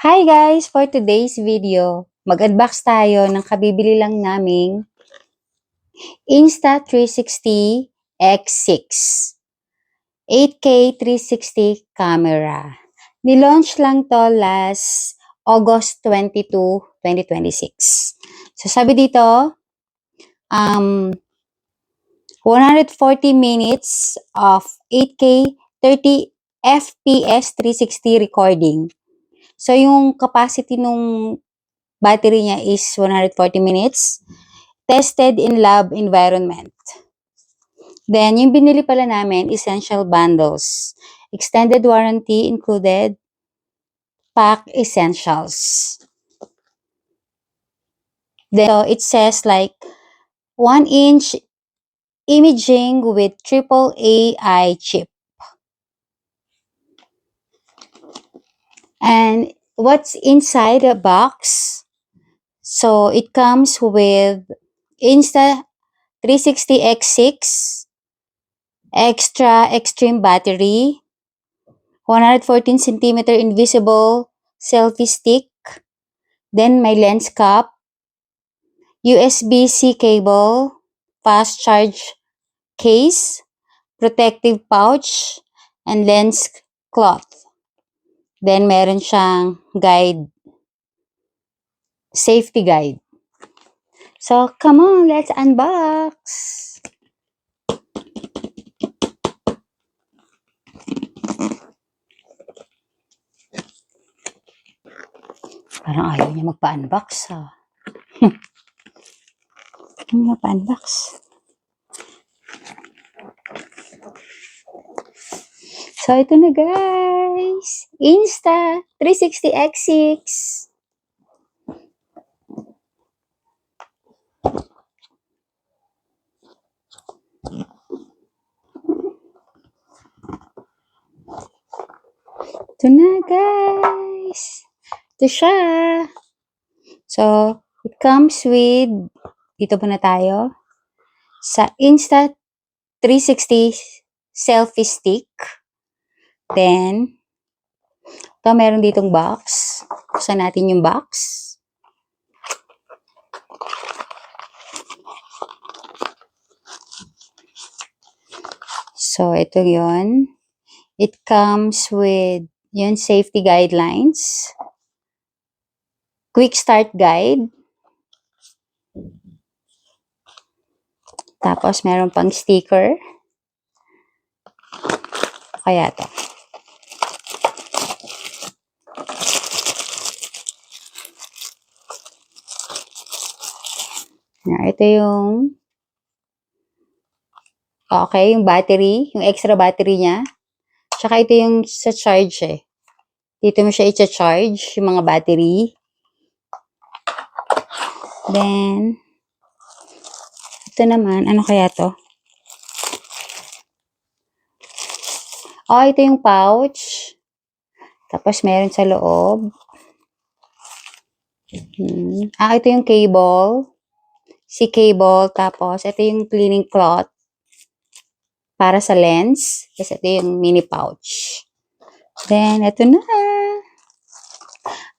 Hi guys! For today's video, mag-unbox tayo ng kabibili lang naming Insta360 X6 8K 360 camera. Nilaunch lang to last August 22, 2026. So sabi dito, 140 minutes of 8K 30 FPS 360 recording. So, yung capacity nung battery niya is 140 minutes. Tested in lab environment. Then, yung binili pala namin, essential bundles. Extended warranty included. Pack essentials. Then, so it says like 1-inch imaging with triple AI chip. And what's inside the box? So, it comes with Insta360 X6, extra extreme battery, 114 cm invisible selfie stick, then my lens cap, USB-C cable, fast charge case, protective pouch, and lens cloth. Then meron siyang guide, safety guide. So, come on, let's unbox! Parang ayaw niya magpa-unbox, ha? Magpa-unbox. So, ito na guys! Insta360 X6. Ito na guys! Ito siya! So, it comes with, dito muna tayo, sa Insta360 selfie stick. Then, ito meron ditong box. Buksan natin yung box. So, ito yon. It comes with yun, safety guidelines, quick start guide, tapos meron pang sticker. Kaya to. Ito yung okay, yung battery, yung extra battery niya. Tsaka ito yung sa charge eh. Dito mo siya i-charge, yung mga battery. Then, ito naman, ano kaya to? Oh, ito yung pouch. Tapos meron sa loob. Ito yung cable. Si cable. Tapos, ito yung cleaning cloth. Para sa lens. Kasi ito yung mini pouch. Then, ito na.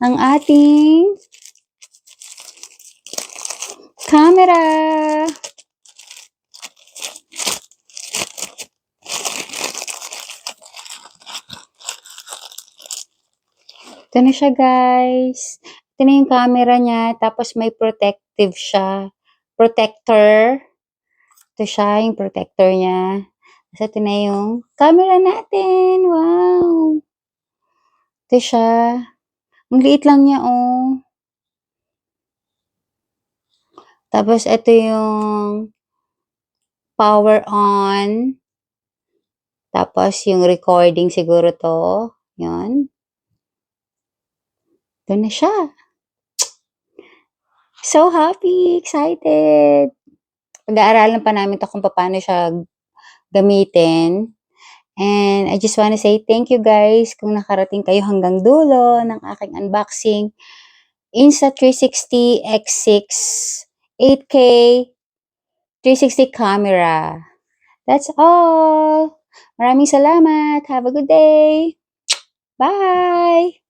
Ang ating camera. Ito na siya guys. Ito na yung camera niya. Tapos may protective siya. Protector. Ito siya, yung protector niya. Tapos ito na yung camera natin. Wow! Ito siya. Ang liit lang niya, oh. Tapos ito yung power on. Tapos yung recording siguro to. Yun. Ito na siya. So happy, excited. Pag-aaralan pa namin ito kung paano siya gamitin. And I just want to say thank you guys kung nakarating kayo hanggang dulo ng aking unboxing. Insta360 X6 8K 360 camera. That's all. Maraming salamat. Have a good day. Bye!